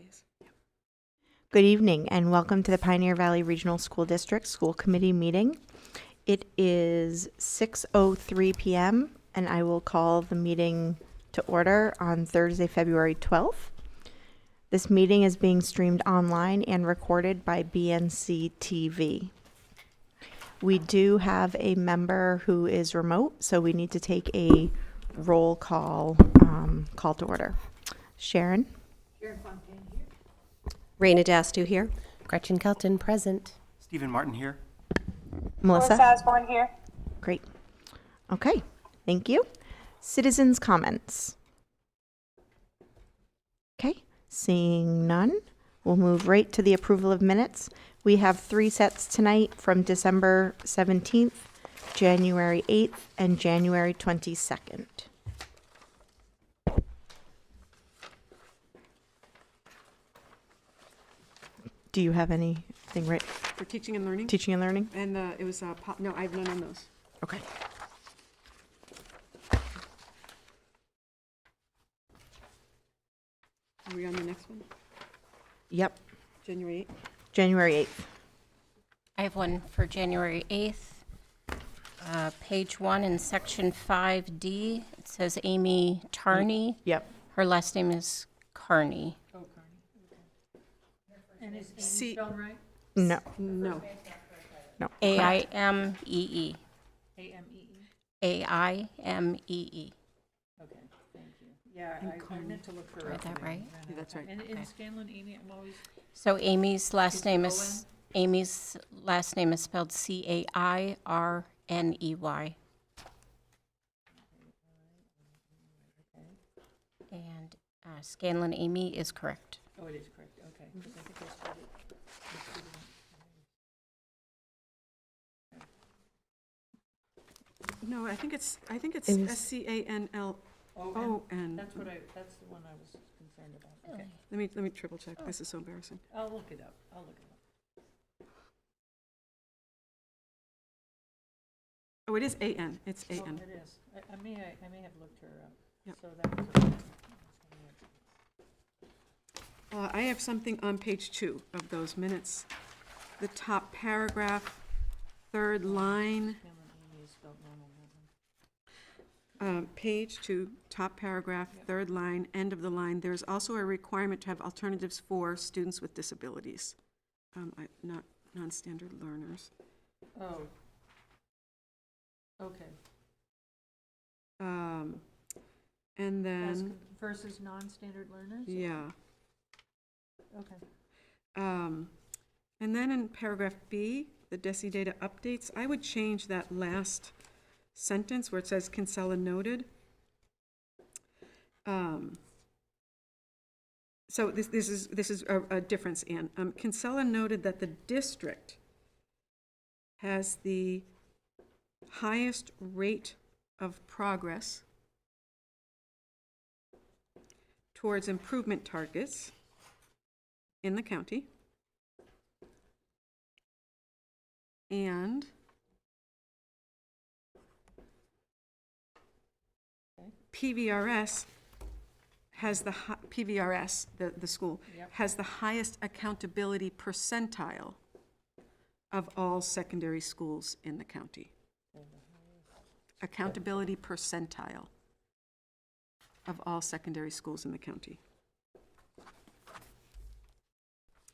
please. Good evening and welcome to the Pioneer Valley Regional School District School Committee meeting. It is 6:03 p.m. and I will call the meeting to order on Thursday, February 12th. This meeting is being streamed online and recorded by BNC TV. We do have a member who is remote, so we need to take a roll call to order. Sharon? Raina Dastu here. Gretchen Kelton present. Stephen Martin here. Melissa? Osborne here. Great. Okay, thank you. Citizens' comments. Okay, seeing none, we'll move right to the approval of minutes. We have 3 sets tonight from December 17th, January 8th, and January 22nd. Do you have anything right? For teaching and learning? Teaching and learning? And it was, no, I have none on those. Okay. Are we on the next one? Yep, January 8th? January 8th. I have one for January 8th. Page 1 in section 5D, it says Amy Tarney. Yep. Her last name is Carney. And is Amy C- spelled right? No, No. no. A-I-M-E-E. A-M-E-E? A-I-M-E-E. Okay, thank you. Yeah, I meant to look for. Got that right? Yeah, that's right. And in Scanlon, Amy, I'm always, So Amy's last Is name it is, Amy's last name is spelled C-A-I-R-N-E-Y. And Scanlon Amy is correct. oh, it is correct, okay. 'Cause I think I spelled it. No, I think it's It is- SCANLON. Oh, and that's that's the one I was concerned about. Okay, Let me triple check. This is so embarrassing. I'll look it up, Oh, it is AN. It's Oh, AN. it is. I may have looked her up. Yep. So that was. I have something on page 2 of those minutes. The top paragraph, third line, Scanlon Amy is spelled normal, that one. page 2, top paragraph, third line, end of the line. There's also a requirement to have alternatives for students with disabilities, not non-standard learners. Oh. Okay. And As then, versus non-standard learners? yeah. Okay. And then in paragraph B, the DESI data updates, I would change that last sentence where it says Kinsella noted. So this is a difference, Ann. Kinsella noted that the district has the highest rate of progress towards improvement targets in the county. And PVRS has the PVRS, the school, Yep. has the highest accountability percentile of all secondary schools in the county. Accountability percentile of all secondary schools in the county.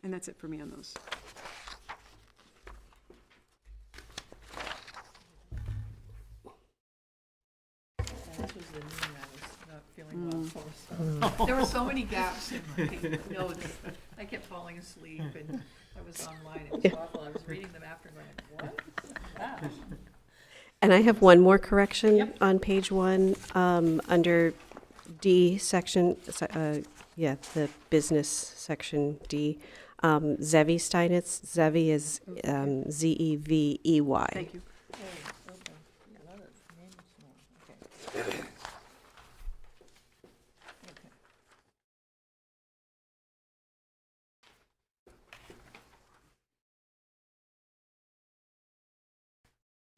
And that's it for me on those. And this was the noon I was not feeling well for, so. There were so many gaps in my notes. I kept falling asleep and I was online. It was awful. I was reading them after and going, what? Wow. And I have one more correction Yep. on page 1, under D section, the business section D. Zevi Steinitz, Zevi is Z-E-V-E-Y. Thank you. Oh, okay. A lot of names small. Okay. Okay.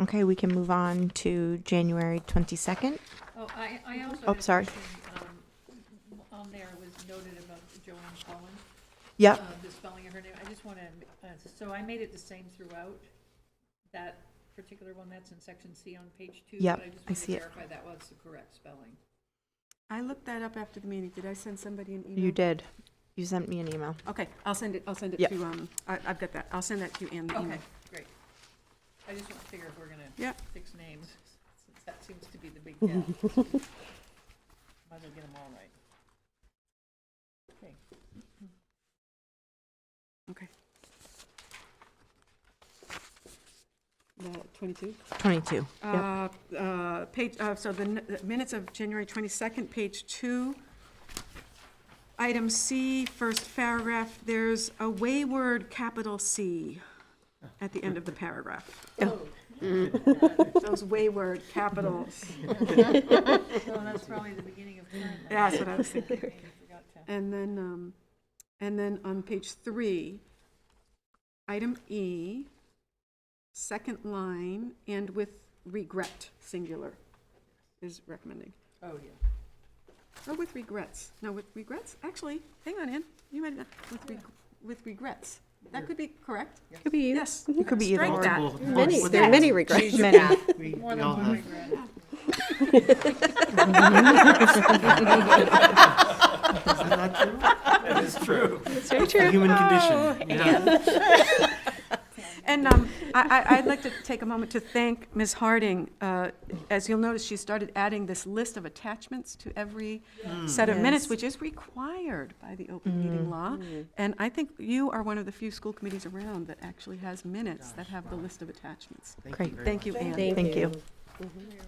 Okay, we can move on to January 22nd. Oh, I also. Oh, had a sorry. question, on there was noted about Joanne Collins. Yep. The spelling of her name, I just want to, so I made it the same throughout, that particular one that's in section C on page 2. Yep, But I just I wanted see to it. verify that was the correct spelling. I looked that up after the meeting. Did I send somebody an email? You did. You sent me an email. Okay, I'll send it Yep. to, I've got that. I'll send that to you and the email. Okay, great. I just want to figure if we're going to Yeah. fix names, since that seems to be the big gap. Might as well get them all right. Okay. Okay. 22? 22. Yep. Page, so the minutes of January 22nd, page 2. Item C, first paragraph, there's a wayward capital C at the end of the paragraph. Oh. Those wayward capitals. So that's probably the beginning of time. Yeah, that's what I was thinking. Maybe I forgot to. And then on page 3, item E, second line, and with regret, singular, is recommending. Oh, yeah. Or with regrets. No, with regrets? Actually, hang on, Ann. You might have, with regrets. That could be correct. Could be either. Yes. It could be either Strike or. that. There are many regrets. Many. More than one regret. That is true. It's very The true. human condition. Yeah. And I'd like to take a moment to thank Ms. Harding. As you'll notice, she started adding this list of attachments to every set of minutes, Yes. which is required by the open meeting law. And I think you are one of the few school committees around that actually has minutes that have the list of attachments. Great. Thank you, Ann. Thank you. You're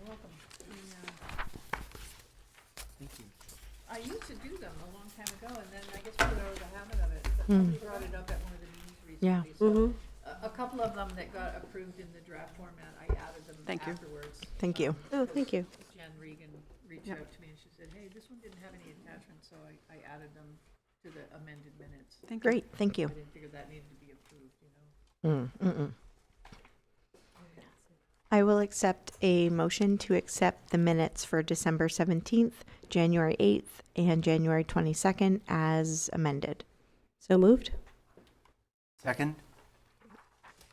welcome. Thank you. I used to do them a long time ago, and then I guess put out of the habit of it. But somebody brought it up at one of the meetings Yeah. recently. So a couple of them that got approved in the draft format, I added them Thank you. afterwards. Thank you. Oh, thank you. Jen Regan reached Yep. out to me and she said, hey, this one didn't have any attachments, so I added them to the amended minutes. Thank you. Great. Thank you. I didn't figure that needed to be approved, you know? I will accept a motion to accept the minutes for December 17th, January 8th, and January 22nd as amended. So moved? Second?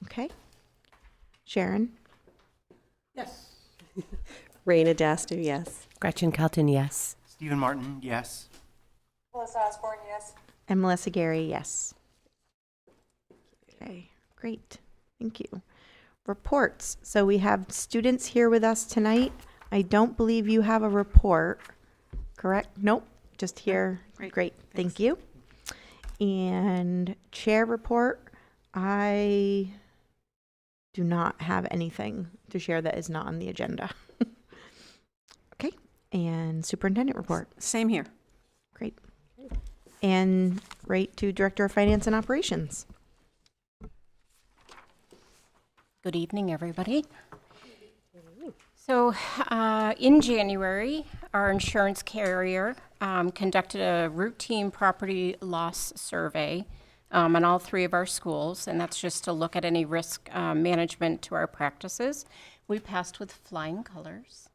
Okay. Sharon? Yes. Raina Dastu, yes. Gretchen Kelton, yes. Stephen Martin, yes. And Melissa Gary, yes. Okay, great. Thank you. Reports. So we have students here with us tonight. I don't believe you have a report, correct? Nope, just here. Great. Great, thank you. And chair report, I do not have anything to share that is not on the agenda. Okay, and superintendent report. Same here. Great. And right to Director of Finance and Operations. Good evening, everybody. So in January, our insurance carrier conducted a routine property loss survey on all 3 of our schools, and that's just to look at any risk management to our practices. We passed with flying colors.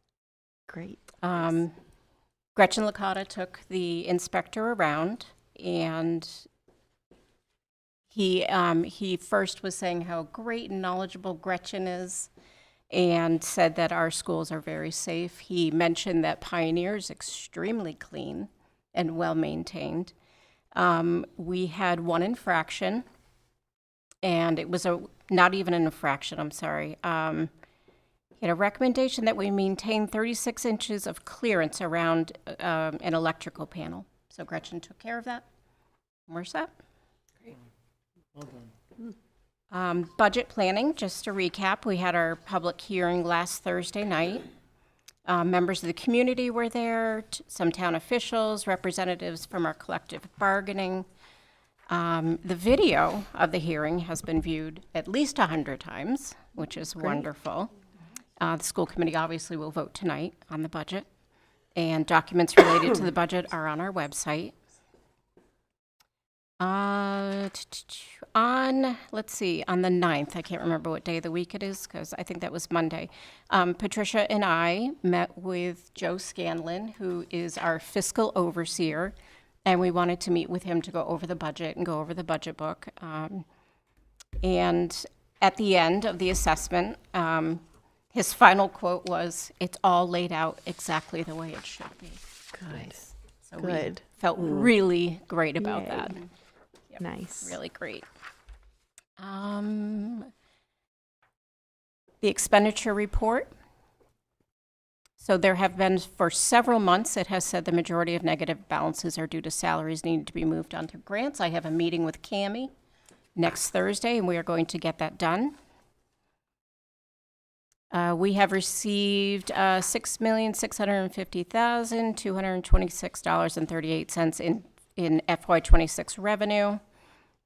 Great. Gretchen Licata took the inspector around, and he first was saying how great and knowledgeable Gretchen is, and said that our schools are very safe. He mentioned that Pioneer is extremely clean and well-maintained. We had 1 infraction, and it was not even an infraction, I'm sorry. He had a recommendation that we maintain 36 inches of clearance around an electrical panel. So Gretchen took care of that. Where's that? Well done. Budget planning, just to recap, we had our public hearing last Thursday night. Members of the community were there, some town officials, representatives from our collective bargaining. The video of the hearing has been viewed at least 100 times, which is wonderful. The school committee obviously will vote tonight on the budget, and documents related to the budget are on our website. Let's see, on the 9th, I can't remember what day of the week it is, because I think that was Monday, Patricia and I met with Joe Scanlon, who is our fiscal overseer, and we wanted to meet with him to go over the budget and go over the budget book. And at the end of the assessment, his final quote was, "It's all laid out exactly the way it should be." Good. So Good. we felt really great about Yay. that. Yep, Nice. really great. The expenditure report. So there have been, for several months, it has said the majority of negative balances are due to salaries needing to be moved onto grants. I have a meeting with Cammie next Thursday, and we are going to get that done. We have received $6,650,226.38 in FY26 revenue.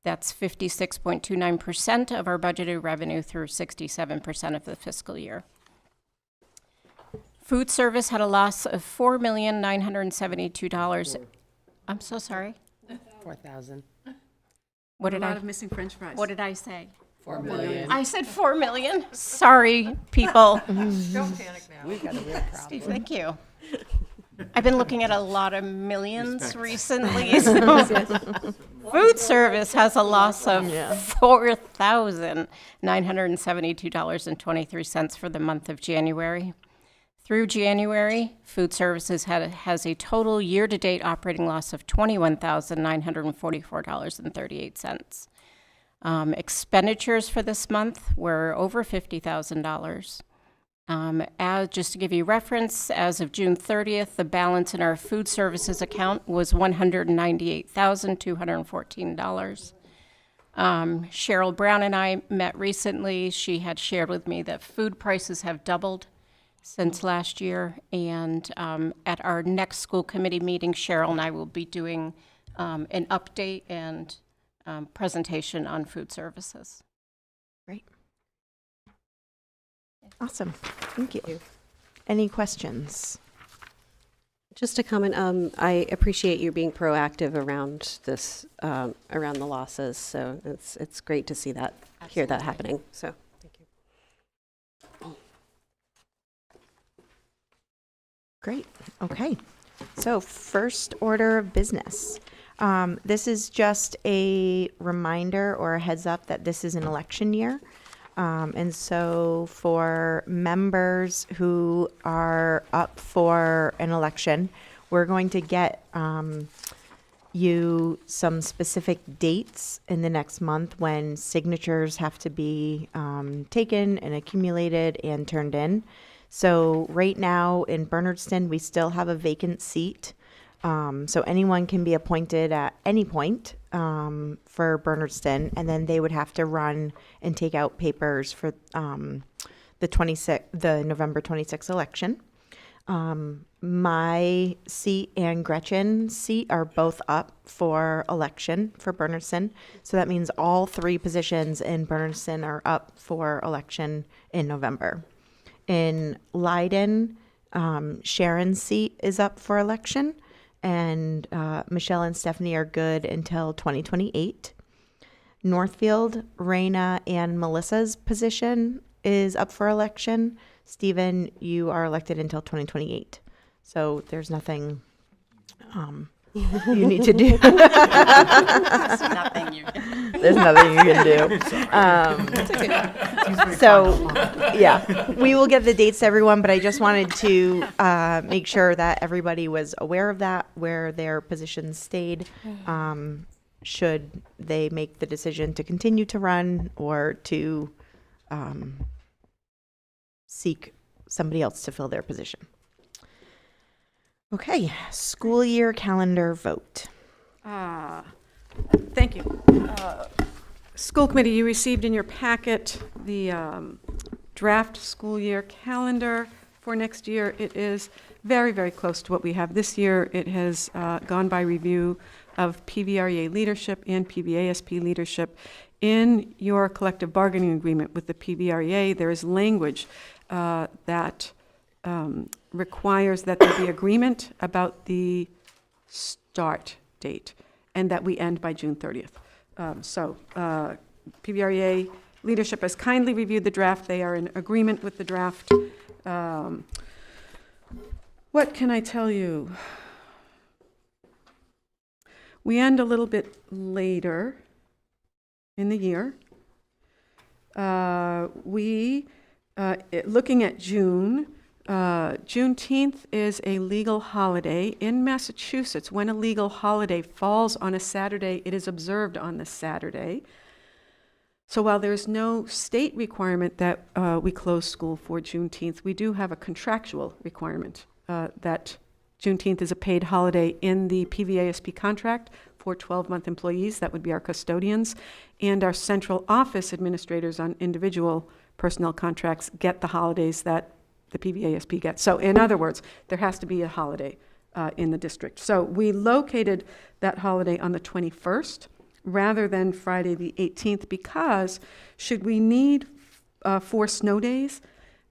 That's 56.29% of our budgeted revenue through 67% of the fiscal year. Food service had a loss of $4,972. I'm so sorry. 4,000. What A did lot I? of missing french fries. What did I say? 4 million. I said 4 million. Sorry, people. Don't panic now. We've got a real problem. Steve, thank you. I've been looking at a lot of millions Respect. recently. So food service has a loss of $4,972.23 for the month of January. Through January, food services has a total year-to-date operating loss of $21,944.38. Expenditures for this month were over $50,000. Just to give you reference, as of June 30th, the balance in our food services account was $198,214. Cheryl Brown and I met recently. She had shared with me that food prices have doubled since last year, and at our next school committee meeting, Cheryl and I will be doing an update and presentation on food services. Great. Awesome. Thank you. Any questions? Just a comment, I appreciate you being proactive around this, around the losses. So it's great to see that, hear that happening. So, thank you. Great. Okay. So first order of business. This is just a reminder or a heads up that this is an election year. And so for members who are up for an election, we're going to get you some specific dates in the next month when signatures have to be taken and accumulated and turned in. So right now in Bernardston, we still have a vacant seat. So anyone can be appointed at any point for Bernardston, and then they would have to run and take out papers for the November 26th election. My seat and Gretchen's seat are both up for election for Bernardston. So that means all three positions in Bernardston are up for election in November. In Leiden, Sharon's seat is up for election, and Michelle and Stephanie are good until 2028. Northfield, Raina and Melissa's position is up for election. Stephen, you are elected until 2028. So there's nothing you need to do. There's nothing you can. There's nothing you can do. So, yeah, we will get the dates to everyone, but I just wanted to make sure that everybody was aware of that, where their positions stayed, should they make the decision to continue to run or to seek somebody else to fill their position. Okay, school year calendar vote. Thank you. School committee, you received in your packet the draft school year calendar for next year. It is very, very close to what we have this year. It has gone by review of PVREA leadership and PVASP leadership. In your collective bargaining agreement with the PVREA, there is language that requires that there be agreement about the start date and that we end by June 30th. PVREA leadership has kindly reviewed the draft. They are in agreement with the draft. What can I tell you? We end a little bit later in the year. Looking at June, Juneteenth is a legal holiday. In Massachusetts, when a legal holiday falls on a Saturday, it is observed on the Saturday. So while there's no state requirement that we close school for Juneteenth, we do have a contractual requirement that Juneteenth is a paid holiday in the PVASP contract for 12-month employees. That would be our custodians. And our central office administrators on individual personnel contracts get the holidays that the PVASP gets. So in other words, there has to be a holiday in the district. So we located that holiday on the 21st rather than Friday the 18th because should we need 4 snow days,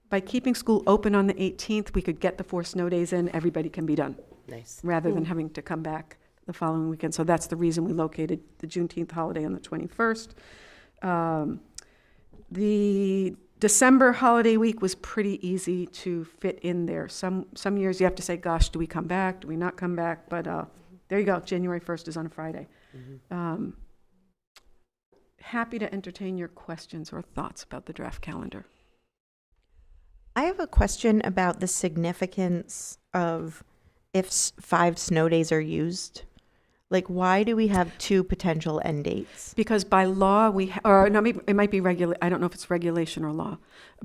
by keeping school open on the 18th, we could get the 4 snow days in, everybody can be done, Nice. rather than having to come back the following weekend. So that's the reason we located the Juneteenth holiday on the 21st. The December holiday week was pretty easy to fit in there. Some years you have to say, gosh, do we come back? Do we not come back? But there you go. January 1st is on a Friday. Happy to entertain your questions or thoughts about the draft calendar. I have a question about the significance of if 5 snow days are used. Like, why do we have 2 potential end dates? Because by law, or no, maybe it might be I don't know if it's regulation or law.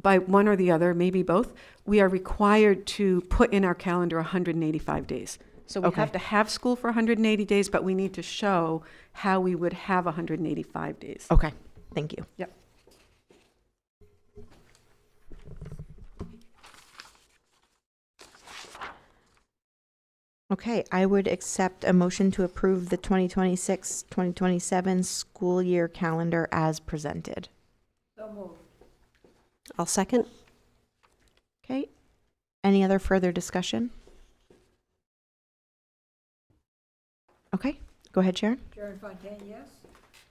By one or the other, maybe both, we are required to put in our calendar 185 days. So we Okay. have to have school for 180 days, but we need to show how we would have 185 days. Okay, thank you. Yep. Okay, I would accept a motion to approve the 2026-2027 school year calendar as presented. I'll second. Okay, any other further discussion? Okay, go ahead, Sharon. Karen Fontaine, yes?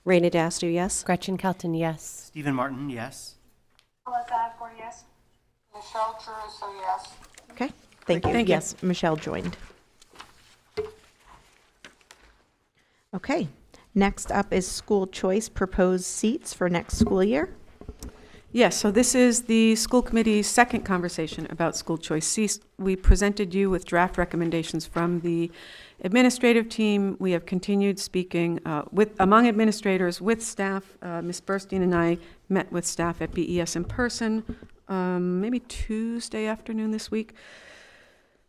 Raina Dastu, yes? Gretchen Kelton, yes. Stephen Martin, yes. Okay, thank you. Thank you. Yes, Michelle joined. Okay, next up is school choice proposed seats for next school year. Yes, so this is the school committee's second conversation about school choice seats. We presented you with draft recommendations from the administrative team. We have continued speaking among administrators, with staff. Ms. Burstein and I met with staff at BES in person, maybe Tuesday afternoon this week.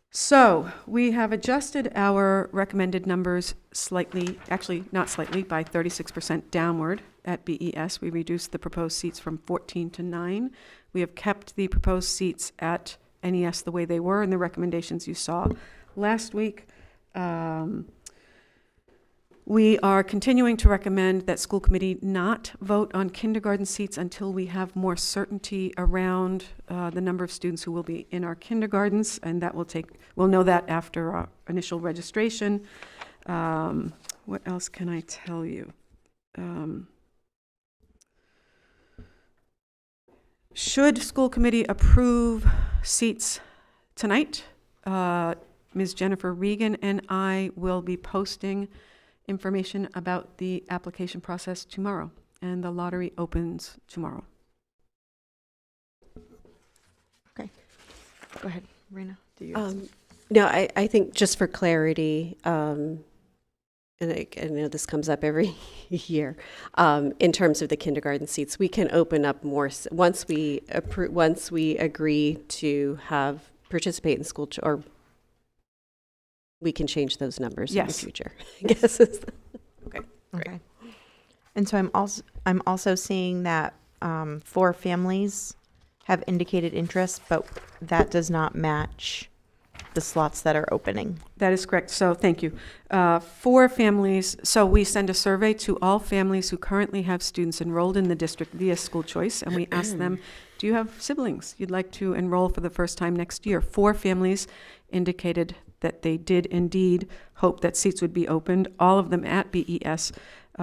So we have adjusted our recommended numbers slightly, actually not slightly, by 36% downward at BES. We reduced the proposed seats from 14 to 9. We have kept the proposed seats at NES the way they were in the recommendations you saw last week. We are continuing to recommend that school committee not vote on kindergarten seats until we have more certainty around the number of students who will be in our kindergartens, and that we'll know that after our initial registration. What else can I tell you? Should school committee approve seats tonight, Ms. Jennifer Regan and I will be posting information about the application process tomorrow, and the lottery opens tomorrow. Okay, go ahead, Rena. Do you have some- No, I think just for clarity, and I know this comes up every year, in terms of the kindergarten seats, we can open up more, once we agree to participate in school, or we can change those numbers in the Yes. future, I guess. Okay. Okay. And so I'm also seeing that 4 families have indicated interest, but that does not match the slots that are opening. That is correct. So thank you. 4 families, so we send a survey to all families who currently have students enrolled in the district via school choice, and we ask them, do you have siblings you'd like to enroll for the first time next year? 4 families indicated that they did indeed hope that seats would be opened, all of them at BES.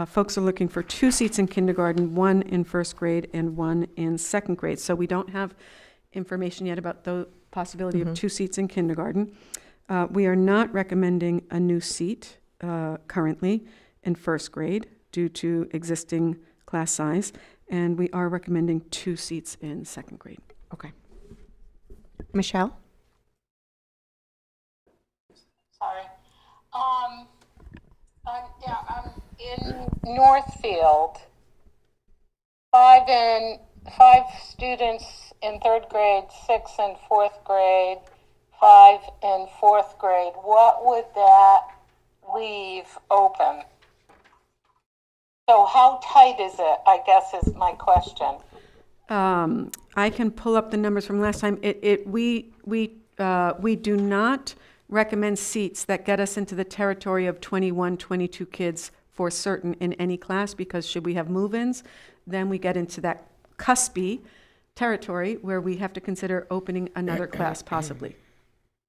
Folks are looking for 2 seats in kindergarten, 1 in first grade and 1 in second grade. So we don't have information yet about the possibility of 2 seats in kindergarten. We are not recommending a new seat currently in first grade due to existing class size, and we are recommending 2 seats in second grade. Okay. Michelle? Sorry. I'm in Northfield. Five students in third grade, 6 in fourth grade, 5 in fourth grade. What would that leave open? So how tight is it, I guess is my question. I can pull up the numbers from last time. We do not recommend seats that get us into the territory of 21, 22 kids for certain in any class, because should we have move-ins, then we get into that cuspy territory where we have to consider opening another class possibly.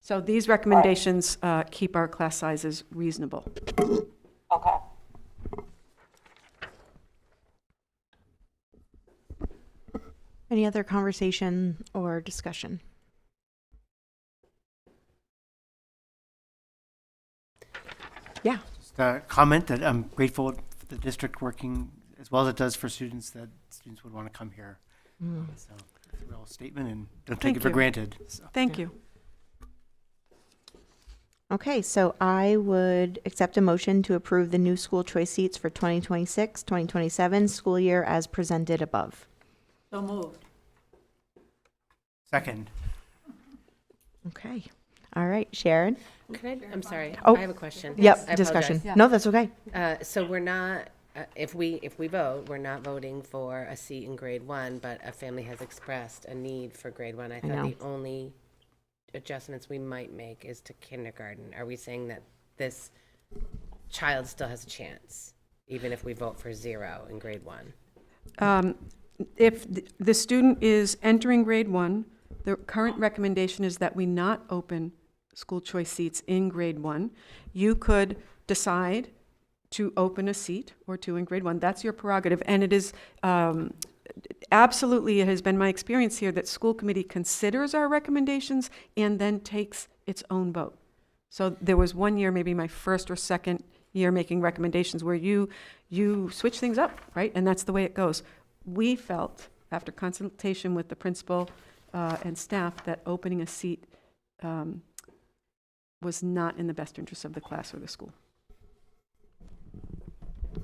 So these recommendations keep our class sizes reasonable. Okay. Any other conversation or discussion? Yeah. Just a comment that I'm grateful for the district working as well as it does for students, that students would want to come here. So it's a real statement, and don't take Thank it for you. granted. So. Thank you. Okay, so I would accept a motion to approve the new school choice seats for 2026, 2027 school year as presented above. So moved. Second. Okay. All right, Sharon? I'm sorry. Oh. I have a question. Yep, I discussion. apologize. No, that's okay. So we're not, if we vote, we're not voting for a seat in grade 1, but a family has expressed a need for grade 1. I thought know. the only adjustments we might make is to kindergarten. Are we saying that this child still has a chance, even if we vote for 0 in grade 1? If the student is entering grade 1, the current recommendation is that we not open school choice seats in grade 1. You could decide to open a seat or 2 in grade 1. That's your prerogative. And it is absolutely, it has been my experience here that school committee considers our recommendations and then takes its own vote. So there was one year, maybe my first or second year making recommendations, where you switch things up, right? And that's the way it goes. We felt, after consultation with the principal and staff, that opening a seat was not in the best interest of the class or the school.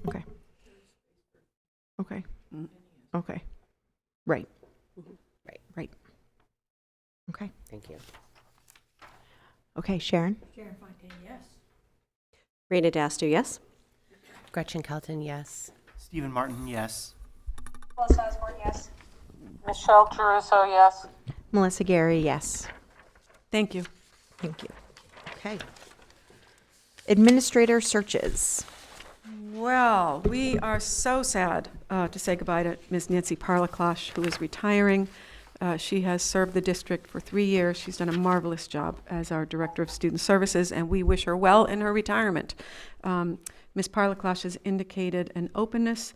Okay. Okay. Okay. Right. Right. Right. Okay. Thank you. Okay, Sharon? Sharon Fontaine, yes. Rena Daster, yes? Gretchen Kelton, yes. Stephen Martin, yes. Melissa Osborne, yes. Michelle Caruso, yes. Melissa Gary, yes. Thank you. Thank you. Okay. Administrator searches. Well, we are so sad to say goodbye to Ms. Nancy Parlaclosh, who is retiring. She has served the district for 3 years. She's done a marvelous job as our Director of Student Services, and we wish her well in her retirement. Ms. Parlaclosh has indicated an openness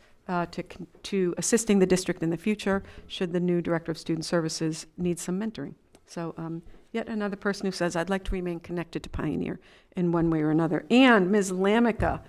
to assisting the district in the future should the new Director of Student Services need some mentoring. So yet another person who says, I'd like to remain connected to Pioneer in one way or another. And Ms. Lamica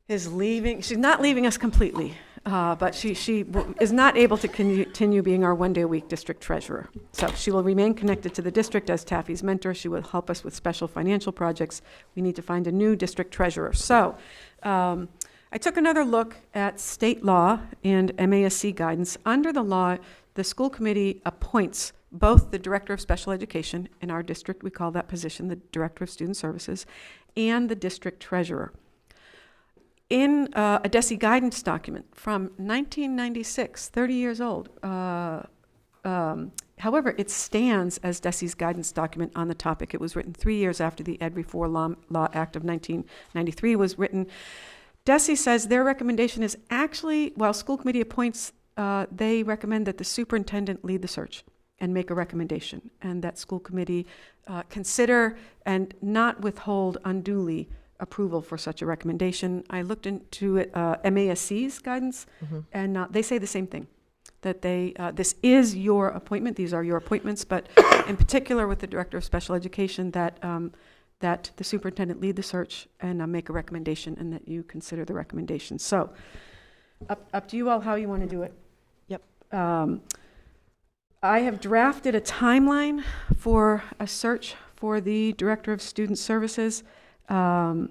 is leaving. She's not leaving us completely, but she is not able to continue being our one-day-a-week district treasurer. So she will remain connected to the district as Taffy's mentor. She will help us with special financial projects. We need to find a new district treasurer. So I took another look at state law and MASC guidance. Under the law, the school committee appoints both the Director of Special Education, in our district we call that position the Director of Student Services, and the district treasurer. In a DESE guidance document from 1996, 30 years old, however, it stands as DESE's guidance document on the topic. It was written 3 years after the Ed Reform Law Act of 1993 was written. DESE says their recommendation is actually, while school committee appoints, they recommend that the superintendent lead the search and make a recommendation, and that school committee consider and not withhold unduly approval for such a recommendation. I looked into it, MASC's guidance, and they say the same thing, that this is your appointment, these are your appointments, but in particular with the Director of Special Education, that that the superintendent lead the search and make a recommendation, and that you consider the recommendation. So, up to you all how you want to do it. Yep. I have drafted a timeline for a search for the Director of Student Services. And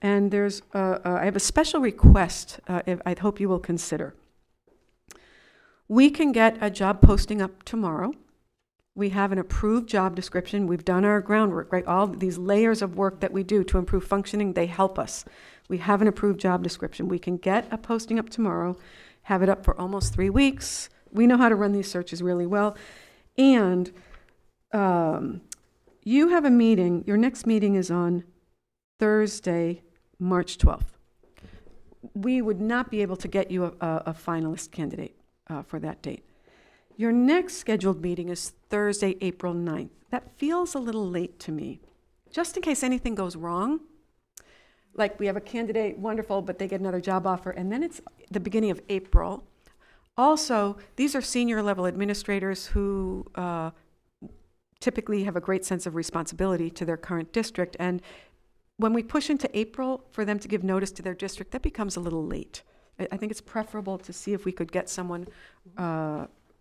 I have a special request I hope you will consider. We can get a job posting up tomorrow. We have an approved job description. We've done our groundwork, right? All these layers of work that we do to improve functioning, they help us. We have an approved job description. We can get a posting up tomorrow, have it up for almost 3 weeks. We know how to run these searches really well. And you have a meeting, your next meeting is on Thursday, March 12th. We would not be able to get you a finalist candidate for that date. Your next scheduled meeting is Thursday, April 9th. That feels a little late to me. Just in case anything goes wrong, like we have a candidate, wonderful, but they get another job offer, and then it's the beginning of April. Also, these are senior level administrators who typically have a great sense of responsibility to their current district, and when we push into April for them to give notice to their district, that becomes a little late. I think it's preferable to see if we could get someone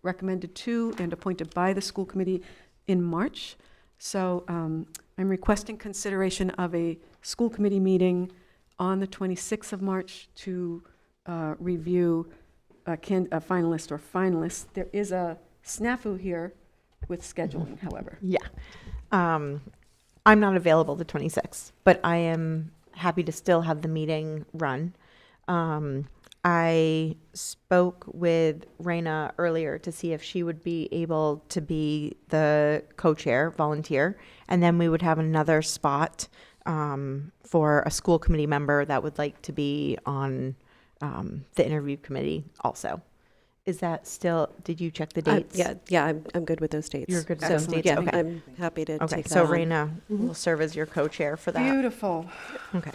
recommended to and appointed by the school committee in March. So I'm requesting consideration of a school committee meeting on the 26th of March to review a finalist or finalists. There is a snafu here with scheduling, however. Yeah. I'm not available the 26th, but I am happy to still have the meeting run. I spoke with Raina earlier to see if she would be able to be the co-chair, volunteer, and then we would have another spot for a school committee member that would like to be on the interview committee also. Is that still, did you check the dates? I'm good with those dates. You're good with So, those dates? Yeah, Okay. I'm happy to Okay, take that so on. Raina will serve as your co-chair for that. Beautiful. Okay.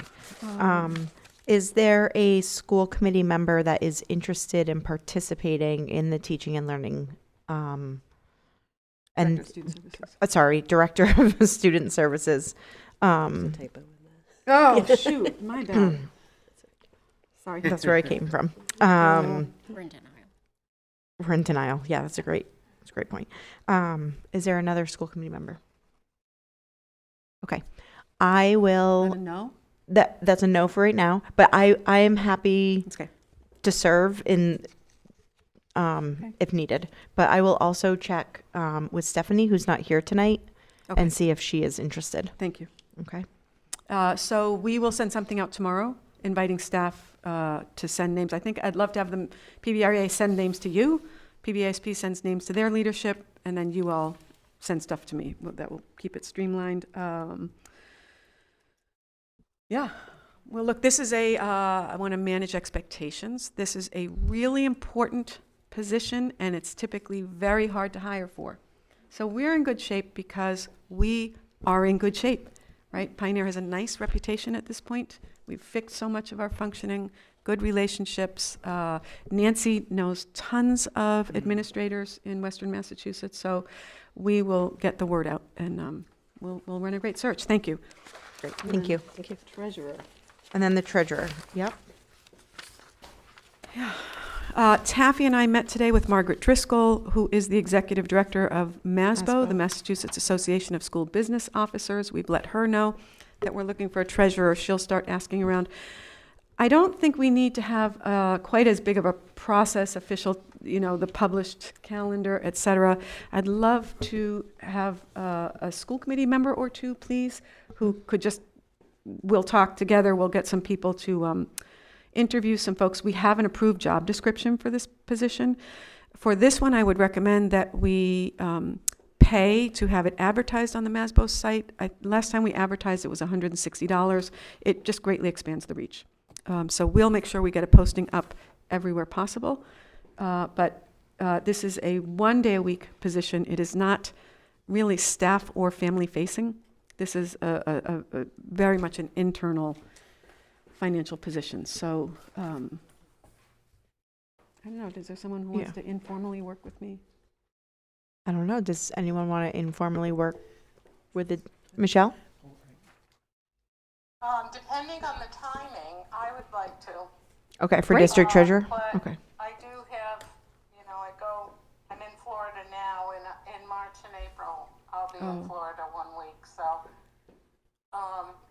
Is there a school committee member that is interested in participating in the teaching and learning? Director And, of Student Services. sorry, Director of Student Services. There's a typo in that. Oh, shoot, my bad. Sorry. That's where I came from. We're in denial. We're in denial. Yeah, that's a great point. Is there another school committee member? Okay. I will, No? that's a no for right now, but I am happy It's okay. to serve in, if needed. But I will also check with Stephanie, who's not here tonight, Okay. and see if she is interested. Thank you. Okay. So we will send something out tomorrow, inviting staff to send names. I think I'd love to have the PVRA send names to you. PVASP sends names to their leadership, and then you all send stuff to me. That will keep it streamlined. Yeah. Well, look, this is I want to manage expectations. This is a really important position, and it's typically very hard to hire for. So we're in good shape because we are in good shape, right? Pioneer has a nice reputation at this point. We've fixed so much of our functioning, good relationships. Nancy knows tons of administrators in Western Massachusetts, so we will get the word out, and we'll run a great search. Thank you. Great. Thank you. Thank you. Treasurer. And then the treasurer. Yep. Taffy and I met today with Margaret Driscoll, who is the executive director of MASBO, the Massachusetts Association of School Business Officers. We've let her know that we're looking for a treasurer. She'll start asking around. I don't think we need to have quite as big of a process, official, the published calendar, et cetera. I'd love to have a school committee member or two, please, who could we'll talk together. We'll get some people to interview some folks. We have an approved job description for this position. For this one, I would recommend that we pay to have it advertised on the MASBO site. Last time we advertised, it was $160. It just greatly expands the reach. So we'll make sure we get a posting up everywhere possible. But this is a 1 day a week position. It is not really staff or family facing. This is a very much an internal financial position. So I don't know, is there someone who wants to informally work with me? I don't know. Does anyone want to informally work with Michelle? Depending on the timing, I would like to. Okay, for district treasurer? But Okay. I do have, I'm in Florida now, in March and April, I'll be in Florida 1 week, so,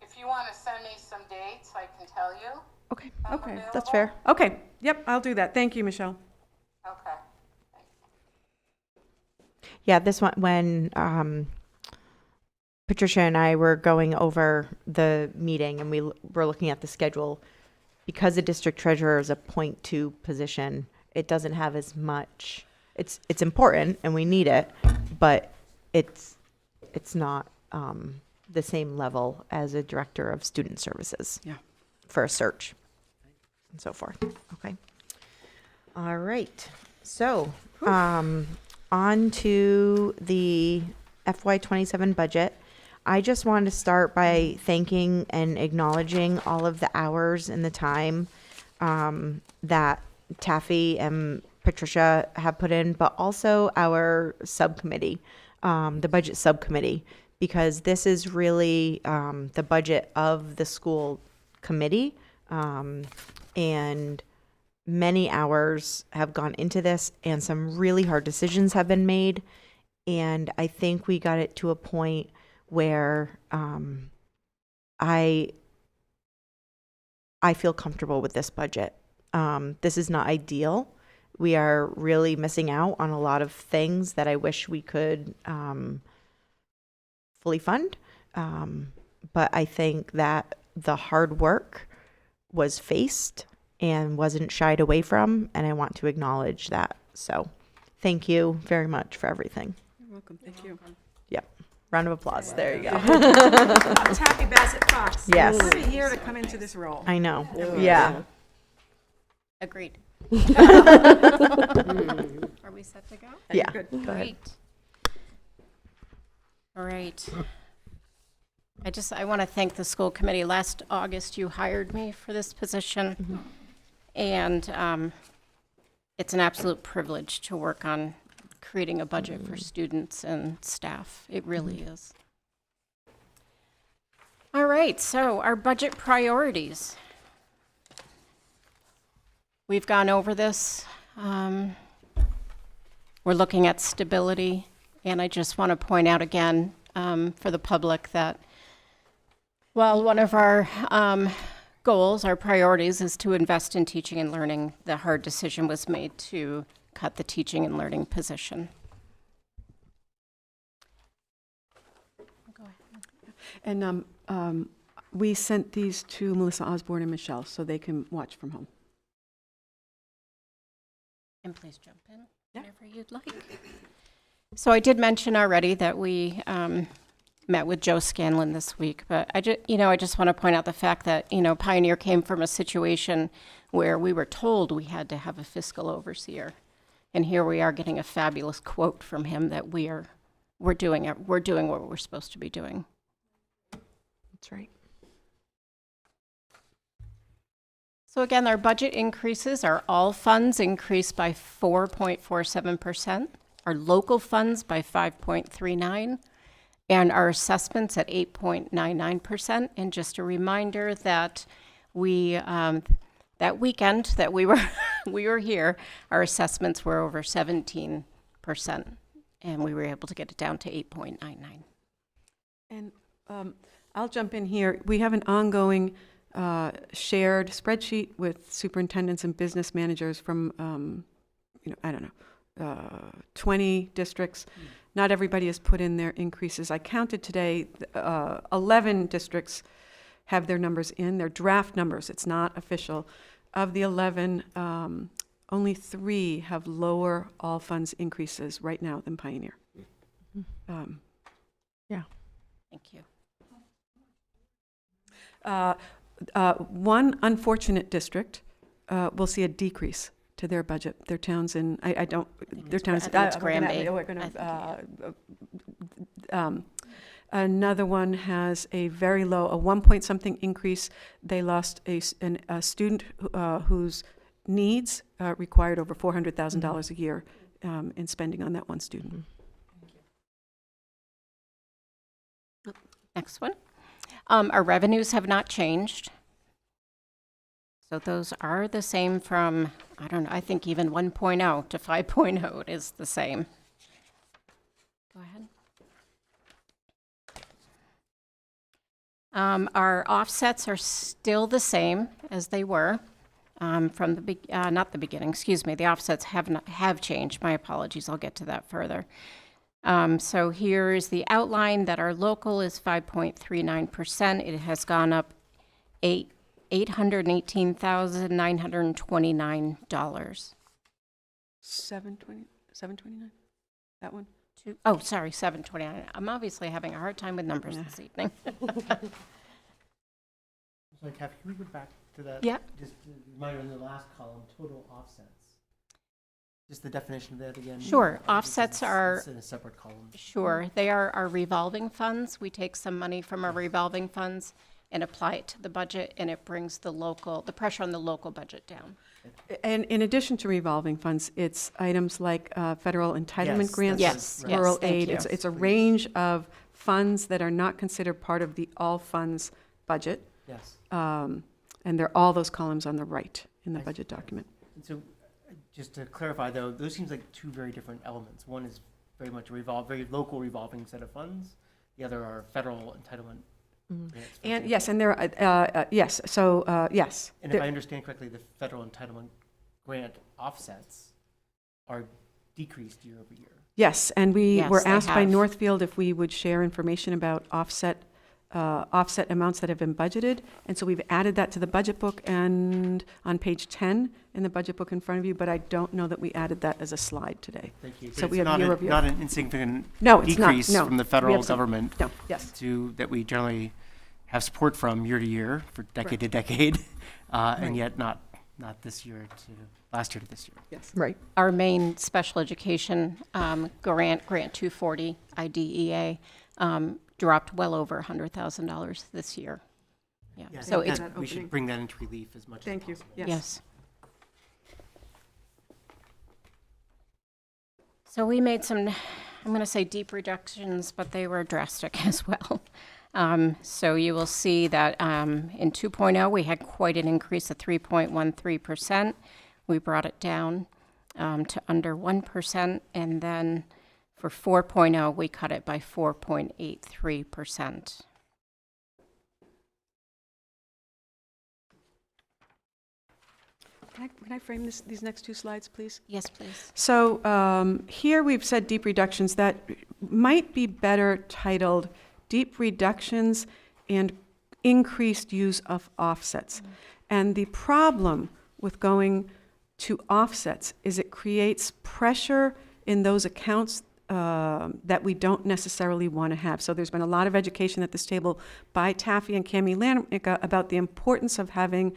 if you want to send me some dates, I can tell you. Okay, Okay, that's Available? fair. Okay, yep, I'll do that. Thank you, Michelle. Okay. Yeah, this one, when Patricia and I were going over the meeting and we were looking at the schedule, because the district treasurer is a .2 position, it doesn't have as much, it's important and we need it, but it's not the same level as a director of student services. Yeah. For a search and so forth. Okay. All right. So, on to the FY27 budget. I just wanted to start by thanking and acknowledging all of the hours and the time that Taffy and Patricia have put in, but also our subcommittee, the budget subcommittee, because this is really the budget of the school committee, and many hours have gone into this and some really hard decisions have been made. And I think we got it to a point where I feel comfortable with this budget. This is not ideal. We are really missing out on a lot of things that I wish we could fully fund. But I think that the hard work was faced and wasn't shied away from, and I want to acknowledge that. So thank you very much for everything. You're welcome, thank you. Yep. Round of applause. There you go. Taffy Bassett Fox. Yes. What a year to come into this role. I know. Yeah. Agreed. Are we set to go? Yeah. Good. Go ahead. Great. All right. I want to thank the school committee. Last August, you hired me for this position. And it's an absolute privilege to work on creating a budget for students and staff. It really is. All right, so our budget priorities. We've gone over this. We're looking at stability, and I just want to point out again for the public that while one of our goals, our priorities, is to invest in teaching and learning, the hard decision was made to cut the teaching and learning position. Go ahead. And we sent these to Melissa Osborne and Michelle so they can watch from home. And please jump in whenever you'd like. So I did mention already that we met with Joe Scanlon this week, but I just want to point out the fact that, Pioneer came from a situation where we were told we had to have a fiscal overseer. And here we are getting a fabulous quote from him that we're doing what we're supposed to be doing. That's right. So again, our budget increases are all funds increased by 4.47%, our local funds by 5.39%, and our assessments at 8.99%. And just a reminder that that weekend that we were here, our assessments were over 17%, and we were able to get it down to 8.99. And I'll jump in here. We have an ongoing shared spreadsheet with superintendents and business managers from, 20 districts. Not everybody has put in their increases. I counted today, 11 districts have their numbers in, their draft numbers. It's not official. Of the 11, only 3 have lower all funds increases right now than Pioneer. Thank you. One unfortunate district will see a decrease to their budget. Their towns in, their towns. it's Granby. Another one has a very low, a 1-point-something increase. They lost a student whose needs required over $400,000 a year in spending on that one student. Next one. Our revenues have not changed. So those are the same from, I don't know, I think even 1.0 to 5.0 is the same. Go ahead. Our offsets are still the same as they were from the not the beginning. Excuse me. The offsets have changed. My apologies. I'll get to that further. So here is the outline that our local is 5.39%. It has gone up $818,929. 729, that one? Oh, sorry, 729. I'm obviously having a hard time with numbers this evening. Sorry, Kathy, can we go back to that? Yeah. Just a reminder in the last column, total offsets. Just the definition of that again. Sure. Because Offsets it's are- in a separate column. Sure, they are our revolving funds. We take some money from our revolving funds and apply it to the budget, and it brings the pressure on the local budget down. And in addition to revolving funds, it's items like federal entitlement Yes, grants, Yes, right. rural thank aid. you. It's a range of funds that are not considered part of the all funds budget. Yes. And they're all those columns on the right in the I see. budget document. And so, just to clarify though, those seems like two very different elements. One is very much a very local revolving set of funds. The other are federal entitlement grants. for And example. yes, and there are, yes, so, yes. And if there- I understand correctly, the federal entitlement grant offsets are decreased year over year. Yes, and we Yes, were they asked by have. Northfield if we would share information about offset amounts that have been budgeted. And so we've added that to the budget book and on page 10 in the budget book in front of you, but I don't know that we added that as a slide today. Thank you. So But we it's have not year over year. not an insignificant No, it's not, decrease no. from the We federal have some- government No, yes. that we generally have support from year to year for decade to decade, Right. and yet not last year to this year. Yes. Right. Our main special education grant 240 IDEA, dropped well over $100,000 this year. Yeah, Yeah, I so think it's, that we should opening. bring that into relief as much Thank as you, possible. yes. yes. So we made some, I'm going to say deep reductions, but they were drastic as well. So you will see that in 2.0, we had quite an increase of 3.13%. We brought it down to under 1%, and then for 4.0, we cut it by 4.83%. Can I frame these next two slides, please? Yes, please. So here we've said deep reductions. That might be better titled deep reductions and increased use of offsets. And the problem with going to offsets is it creates pressure in those accounts that we don't necessarily want to have. So there's been a lot of education at this table by Taffy and Cami Lanica about the importance of having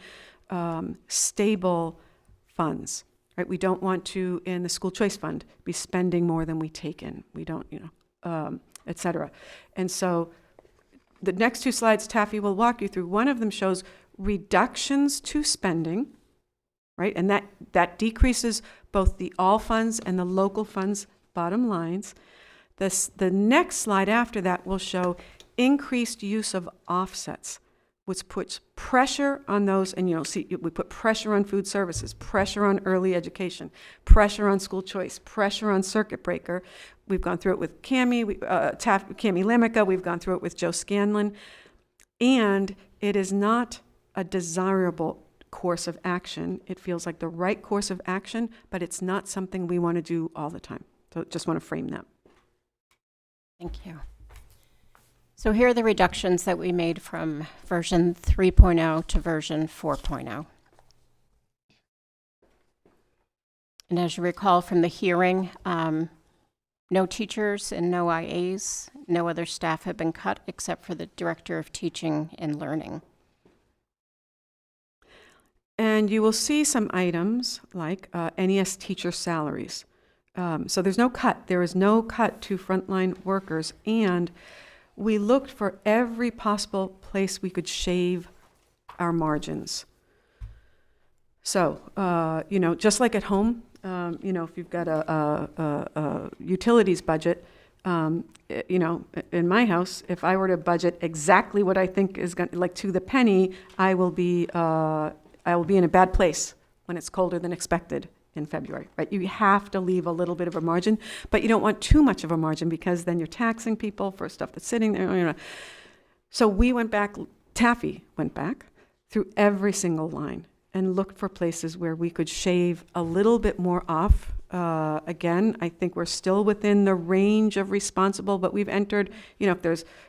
stable funds, right? We don't want to, in the school choice fund, be spending more than we take in. We don't, et cetera. And so the next two slides Taffy will walk you through. One of them shows reductions to spending, right? And that decreases both the all funds and the local funds bottom lines. The next slide after that will show increased use of offsets, which puts pressure on those, and see, we put pressure on food services, pressure on early education, pressure on school choice, pressure on circuit breaker. We've gone through it with Cami Lamica, we've gone through it with Joe Scanlon, and it is not a desirable course of action. It feels like the right course of action, but it's not something we want to do all the time. So just want to frame that. Thank you. So here are the reductions that we made from version 3.0 to version 4.0. And as you recall from the hearing, no teachers and no IAs, no other staff have been cut except for the Director of Teaching and Learning. And you will see some items like NES teacher salaries. So there's no cut. There is no cut to frontline workers. And we looked for every possible place we could shave our margins. So, just like at home, if you've got a utilities budget, You know, in my house, if I were to budget exactly what I think is going, like to the penny, I will be in a bad place when it's colder than expected in February, right? You have to leave a little bit of a margin, but you don't want too much of a margin because then you're taxing people for stuff that's sitting there. You know. So we went back, Taffy went back through every single line and looked for places where we could shave a little bit more off. Again, I think we're still within the range of responsible, but we've entered, you know,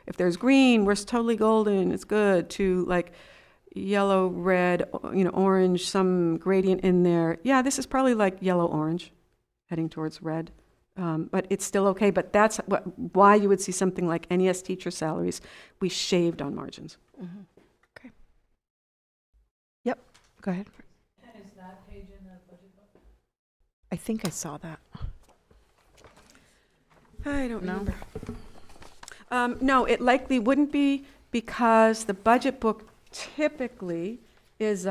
if there's green, we're totally golden, it's good, to like yellow, red, you know, orange, some gradient in there. Yeah, this is probably like yellow, orange, heading towards red. But it's still okay. But that's why you would see something like NES teacher salaries. We shaved on margins. Mm-hmm. Okay. Yep. Go ahead. Is that page in the budget book? I think I saw that. I don't know. No, it likely wouldn't be because the budget book typically is,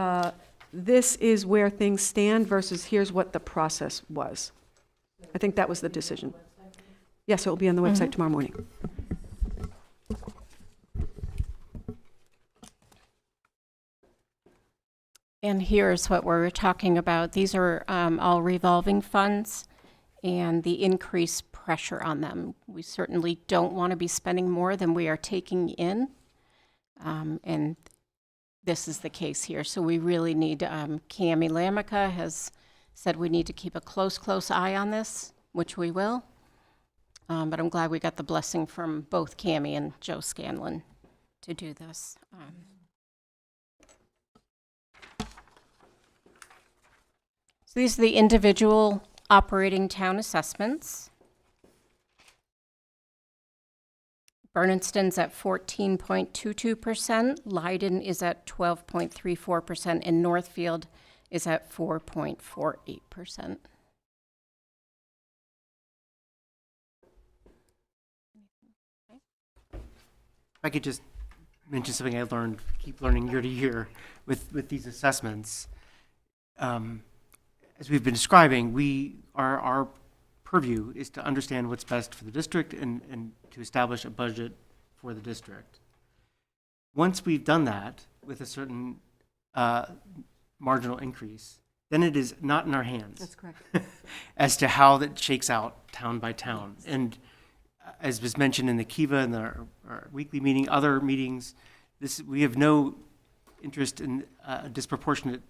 this is where things stand versus here's what the process was. I think that was the decision. Yes, it will be on the website tomorrow morning. And here's what we're talking about. These are all revolving funds and the increased pressure on them. We certainly don't want to be spending more than we are taking in. And this is the case here. So we really need, Cami Lamica has said we need to keep a close eye on this, which we will. But I'm glad we got the blessing from both Cami and Joe Scanlon to do this. So these are the individual operating town assessments. Bernardston's at 14.22%, Leiden is at 12.34%, and Northfield is at 4.48%. If I could just mention something I learned, keep learning year to year with these assessments. As we've been describing, our purview is to understand what's best for the district and to establish a budget for the district. Once we've done that with a certain marginal increase, then it is not in our hands. That's correct. As to how that shakes out town by town. And as was mentioned in the Kiva and our weekly meeting, other meetings, we have no interest in a disproportionate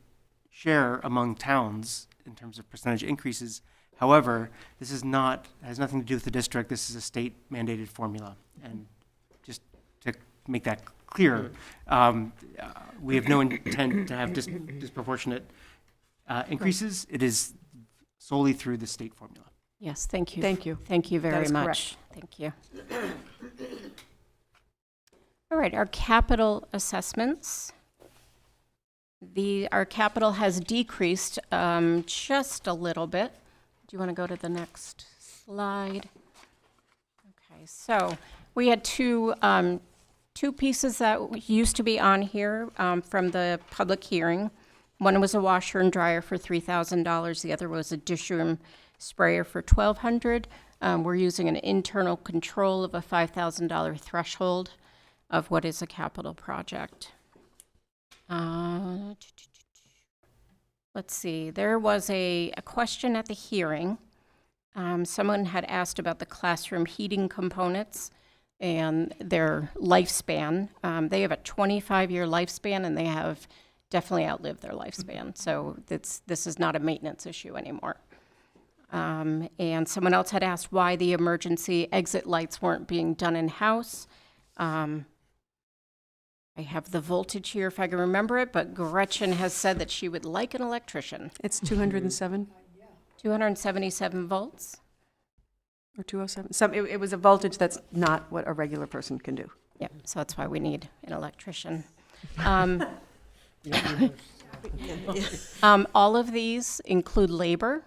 share among towns in terms of percentage increases. However, this has nothing to do with the district. This is a state mandated formula. And just to make that clear, we have no intent to have disproportionate increases. It is solely through the state formula. Yes, thank you. Thank you. Thank you That very is much. Thank you. All right, our capital assessments. Our capital has decreased just a little bit. Do you want to go to the next slide? Okay, so we had two pieces that used to be on here from the public hearing. One was a washer and dryer for $3,000. The other was a dish room sprayer for $1,200. We're using an internal control of a $5,000 threshold of what is a capital project. Let's see, there was a question at the hearing. Someone had asked about the classroom heating components and their lifespan. They have a 25-year lifespan, and they have definitely outlived their lifespan. So this is not a maintenance issue anymore. And someone else had asked why the emergency exit lights weren't being done in-house. I have the voltage here if I can remember it, but Gretchen has said that she would like an electrician. It's 207 277 volts. or 207. It was a voltage that's not what a regular person can do. Yep, so that's why we need an electrician. All of these include labor,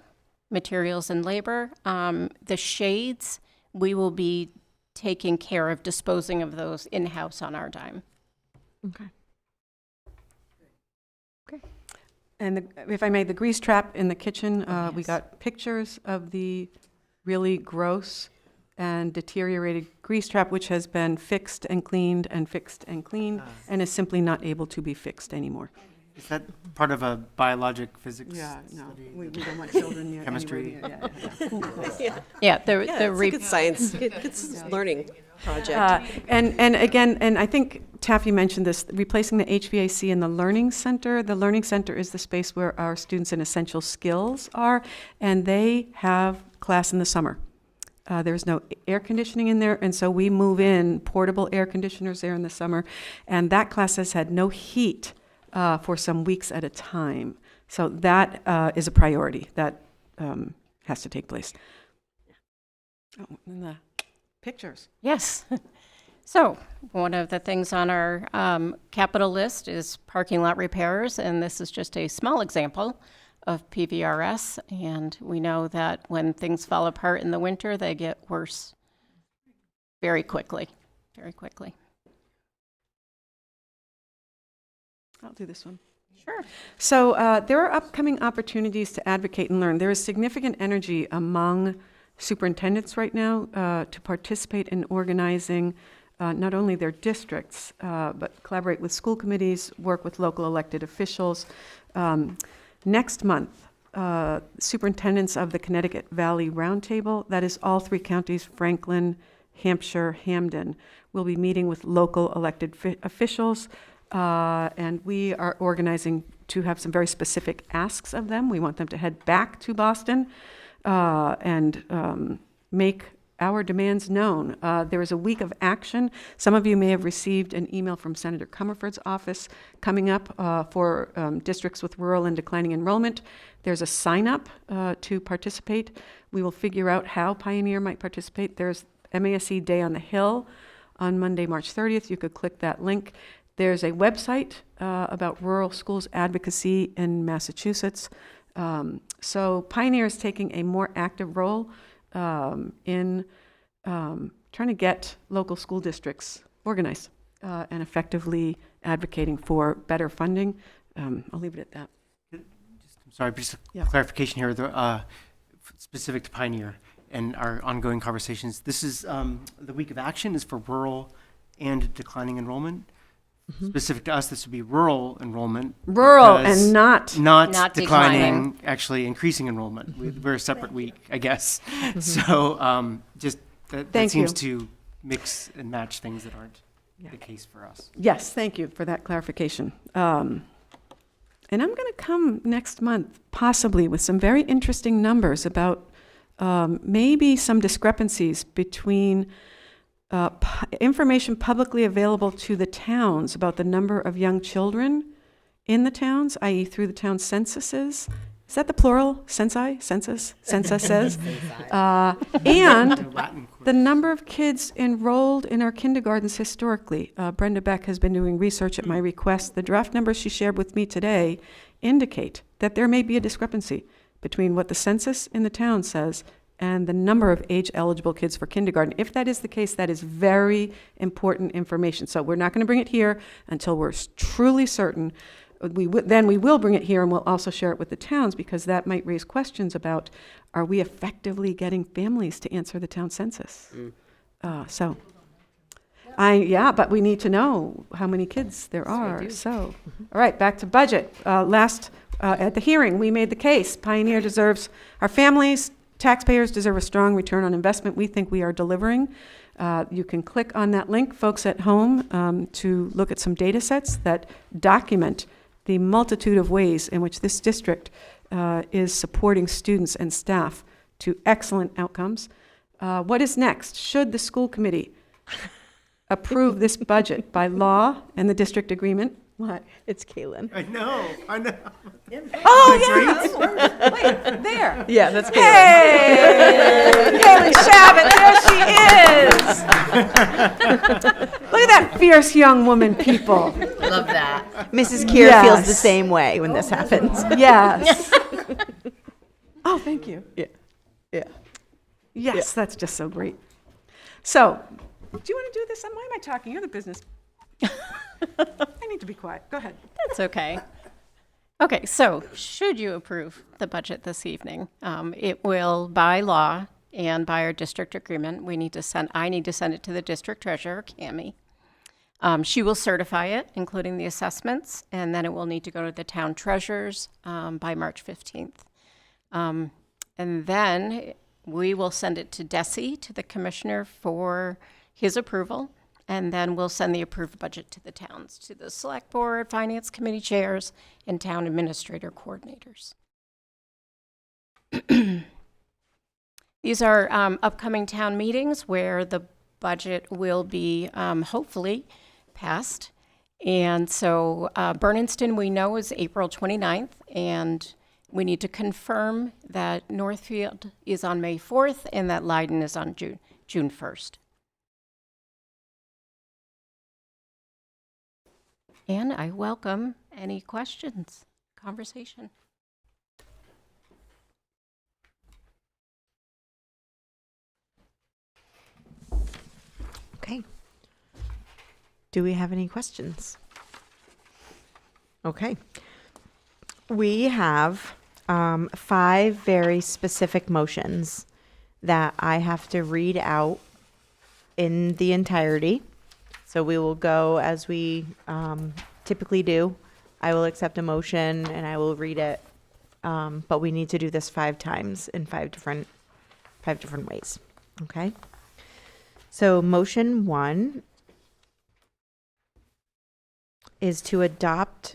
materials and labor. The shades, we will be taking care of disposing of those in-house on our dime. Okay. And if I may, the grease trap in the kitchen, we got pictures of the really gross and deteriorated grease trap, which has been fixed and cleaned and fixed and cleaned, and is simply not able to be fixed anymore. Is that part of a biologic physics? Yeah, no, study? we don't want children near. Chemistry. Yeah, the It's a re- good science, it's a learning project. And again, and I think Taffy mentioned this, replacing the HVAC in the Learning Center. The Learning Center is the space where our students in essential skills are, and they have class in the summer. There's no air conditioning in there, and so we move in portable air conditioners there in the summer, and that class has had no heat for some weeks at a time. So that is a priority. That has to take place. Oh, and the pictures. Yes. So one of the things on our capital list is parking lot repairs, and this is just a small example of PVRS. And we know that when things fall apart in the winter, they get worse very quickly, very quickly. I'll do this one. Sure. So there are upcoming opportunities to advocate and learn. There is significant energy among superintendents right now to participate in organizing not only their districts, but collaborate with school committees, work with local elected officials. Next month, superintendents of the Connecticut Valley Roundtable, that is all 3 counties, Franklin, Hampshire, Hamden, will be meeting with local elected officials. And we are organizing to have some very specific asks of them. We want them to head back to Boston and make our demands known. There is a week of action. Some of you may have received an email from Senator Comerford's office coming up for districts with rural and declining enrollment. There's a sign-up to participate. We will figure out how Pioneer might participate. There's MASC Day on the Hill on Monday, March 30th. You could click that link. There's a website about rural schools advocacy in Massachusetts. So Pioneer is taking a more active role in trying to get local school districts organized and effectively advocating for better funding. I'll leave it at that. I'm sorry, just a Yeah. clarification here, specific to Pioneer and our ongoing conversations. This is, the week of action is for rural and declining enrollment. Specific to us, this would be rural enrollment. Rural because and not. Not declining, actually increasing enrollment. We're a separate week, I guess. So just that Thank seems you. to mix and match things that aren't the case for us. Yes, thank you for that clarification. And I'm going to come next month, possibly, with some very interesting numbers about maybe some discrepancies between information publicly available to the towns about the number of young children in the towns, i.e. through the town censuses. Is that the plural? Censi? Census? Censuses? And Latin the number of kids enrolled in our kindergartens historically. Brenda Beck has been doing research at my request. The draft numbers she shared with me today indicate that there may be a discrepancy between what the census in the town says and the number of age-eligible kids for kindergarten. If that is the case, that is very important information. So we're not going to bring it here until we're truly certain. Then we will bring it here, and we'll also share it with the towns, because that might raise questions about, are we effectively getting families to answer the town census? But we need to know how many kids there are. So, all right, back to budget. At the hearing, we made the case. Pioneer deserves, our families, taxpayers deserve a strong return on investment. We think we are delivering. You can click on that link, folks at home, to look at some data sets that document the multitude of ways in which this district is supporting students and staff to excellent outcomes. What is next? Should the school committee approve this budget by law and the district agreement? What? It's Kaylin. I know. Oh, yes! Wait, there. Yeah, that's Kaylin. Hey! Kaylin Shabbat, there she is! Look at that fierce young woman, people. Love that. Mrs. Keir feels the Yes. same way when this happens. Yes. Oh, thank you. Yeah. Yes, that's just so great. So, do you want to do this? Why am I talking? You're the business. I need to be quiet. Go ahead. That's okay. Okay, so should you approve the budget this evening, it will, by law, and by our district agreement, I need to send it to the district treasurer, Cammie. She will certify it, including the assessments, and then it will need to go to the town treasurers by March 15th. And then we will send it to DESI, to the commissioner, for his approval. And then we'll send the approved budget to the towns, to the select board, finance committee chairs, and town administrator coordinators. These are upcoming town meetings where the budget will be hopefully passed. And so Bernardston, we know, is April 29th, and we need to confirm that Northfield is on May 4th and that Leiden is on June 1st. And I welcome any questions, conversation. Okay. Do we have any questions? Okay. We have 5 very specific motions that I have to read out in the entirety. So we will go as we typically do. I will accept a motion and I will read it, but we need to do this 5 times in 5 different ways. Okay. So motion 1 is to adopt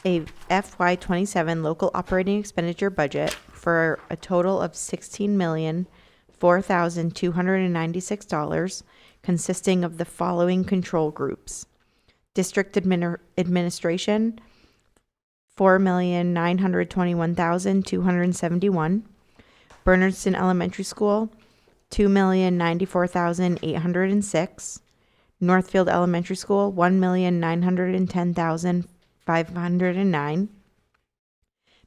a FY27 local operating expenditure budget for a total of $16,004,296, consisting of the following control groups: District Administration, $4,921,271; Bernardston Elementary School, $2,094,806; Northfield Elementary School, $1,910,509;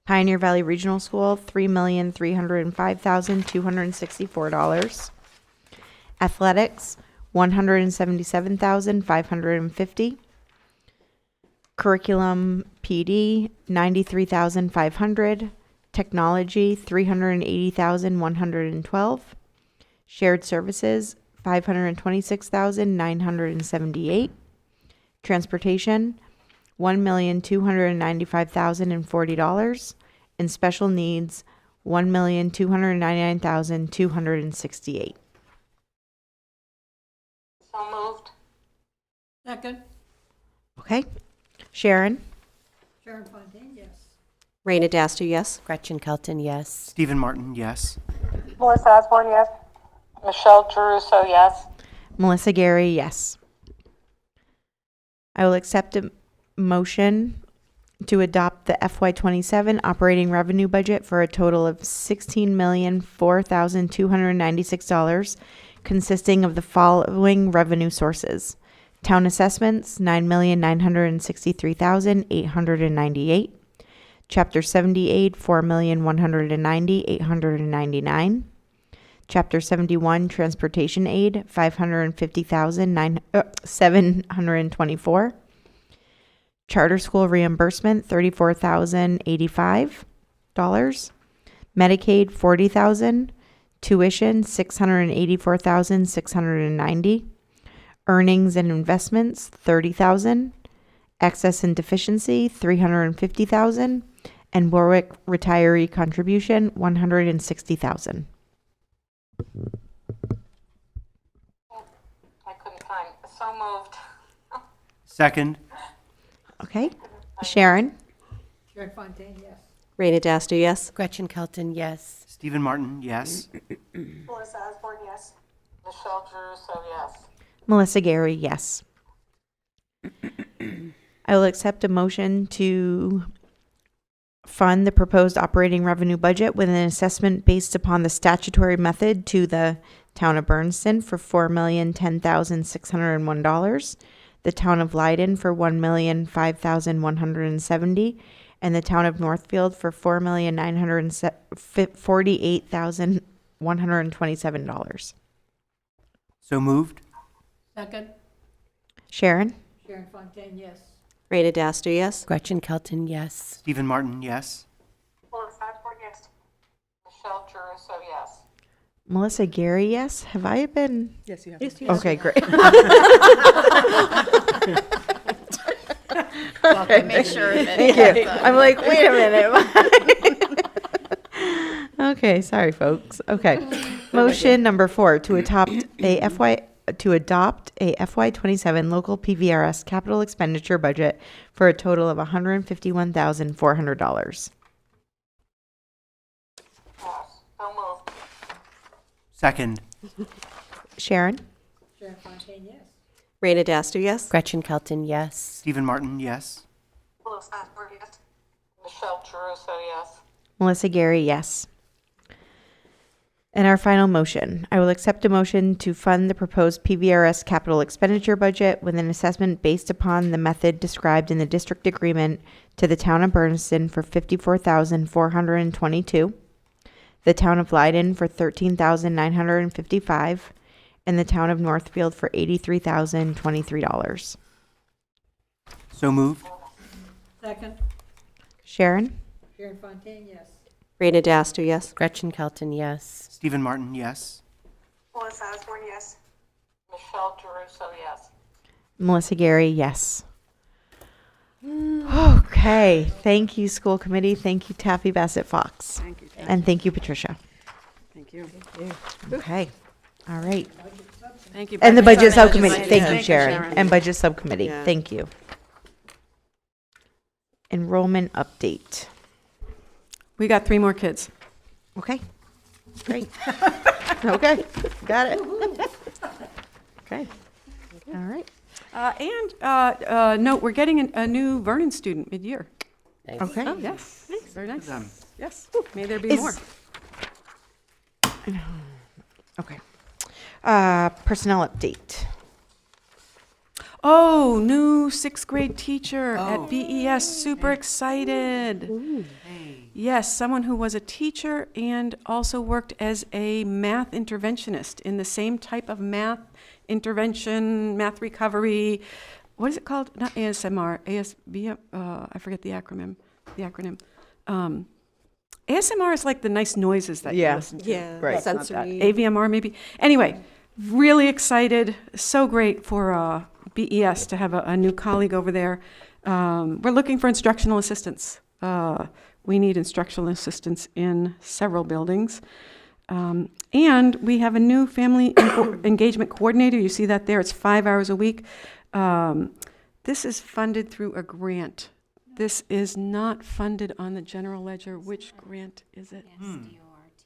Pioneer Valley Regional School, $3,305,264; Athletics, $177,550; Curriculum PD, $93,500; Technology, $380,112; Shared Services, $526,978; Transportation, $1,295,040; and Special Needs, $1,299,268. So moved. Second. Okay. Sharon? Sharon Fontaine, yes. Raina Daster, yes. Gretchen Kelton, yes. Stephen Martin, yes. Melissa Osborne, yes. Michelle Geruso, yes. Melissa Gary, yes. I will accept a motion to adopt the FY27 operating revenue budget for a total of $16,004,296, consisting of the following revenue sources: town assessments, $9,963,898; Chapter 70 aid, $4,190,899; Chapter 71 transportation aid, $550,724; charter school reimbursement, $34,085; Medicaid, $40,000; tuition, $684,690; earnings and investments, $30,000; excess and deficiency, $350,000; and Warwick retiree contribution, $160,000. I couldn't find. So moved. Second, Okay. Sharon? Sharon Fontaine, yes. Raina Daster, yes. Gretchen Kelton, yes. Stephen Martin, yes. Melissa Osborne, yes. Michelle Geruso, yes. Melissa Gary, yes. I will accept a motion to fund the proposed operating revenue budget with an assessment based upon the statutory method to the town of Bernardston for $4,010,601, the town of Leiden for $1,005,170, and the town of Northfield for $4,948,127. So moved. Second. Sharon? Sharon Fontaine, yes. Raina Daster, yes. Gretchen Kelton, yes. Stephen Martin, yes. Melissa Osborne, yes. Michelle Geruso, yes. Melissa Gary, yes. Have I been? Yes, you have. Okay, great. I make sure of it. Thank you. I'm like, wait a minute. Okay, sorry, folks. Okay. Motion number 4 to adopt a FY27 local PVRS capital expenditure budget for a total of $151,400. Pass. So moved. Second. Sharon? Raina Daster, yes. Gretchen Kelton, yes. Stephen Martin, yes. Phyllis Asper, yes. Michelle Caruso, yes. Melissa Gary, yes. And our final motion, I will accept a motion to fund the proposed PVRS capital expenditure budget with an assessment based upon the method described in the district agreement to the town of Bernardston for $54,422, the town of Leiden for $13,955, and the town of Northfield for $83,023. So moved. Second. Sharon? Sharon Fontaine, yes. Raina Daster, yes. Gretchen Kelton, yes. Stephen Martin, yes. Phyllis Asper, yes. Michelle Caruso, yes. Melissa Gary, yes. Okay, thank you, school committee. Thank you, Taffy Bassett Fox. Thank you. And thank you, Patricia. Thank you. Okay, all right. Thank you. And the budget Sorry, subcommittee, Budget thank you, Subcommittee. Sharon. And budget subcommittee, Yeah. thank you. Enrollment update. We got 3 more kids. Okay, great. Okay, got it. Okay, all right. Note, we're getting a new Vernon student mid-year. Nice. Okay. Oh, yes. Very nice. Them. Yes. May there be Is- more. Okay. Personnel update. Oh, new 6th grade teacher at BES. Super excited. Yes, someone who was a teacher and also worked as a math interventionist in the same type of math intervention, math recovery. What is it called? Not ASMR, ASB. I forget the acronym. ASMR is like the nice noises that you listen to. Yeah, Right. sensory. AVMR maybe. Anyway, really excited. So great for BES to have a new colleague over there. We're looking for instructional assistants. We need instructional assistants in several buildings. And we have a new family engagement coordinator. You see that there. It's 5 hours a week. This is funded through a grant. This is not funded on the general ledger. Which grant is it?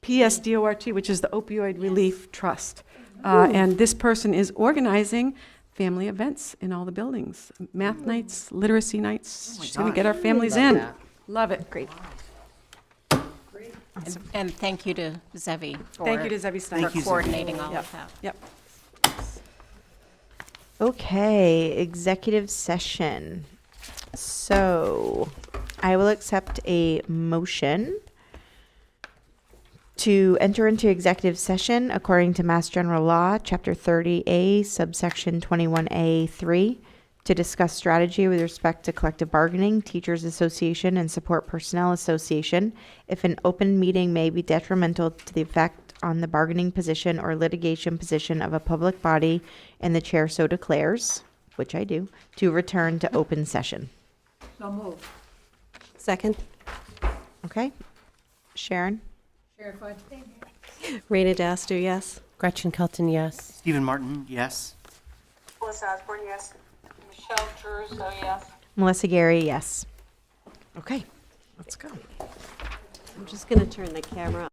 PSDORT, which is the Opioid Relief Trust. And this person is organizing family events in all the buildings. Math nights, literacy nights. She's going to get our families Love in. that. Love it. Great. And thank you to Zevi Thank you to Zebi Stein. Thank you, for Zevi. coordinating all Yep. of that. Yep. Okay, executive session. So I will accept a motion to enter into executive session according to Mass General Law, Chapter 30A, subsection 21A3, to discuss strategy with respect to collective bargaining, teachers association, and support personnel association, if an open meeting may be detrimental to the effect on the bargaining position or litigation position of a public body, and the chair so declares, which I do, to return to open session. So moved. Second. Okay? Sharon? Sharon Fontaine. Raina Daster, yes. Gretchen Kelton, yes. Stephen Martin, yes. Phyllis Asper, yes. Michelle Caruso, yes. Melissa Gary, yes. Okay, let's go. I'm just going to turn the camera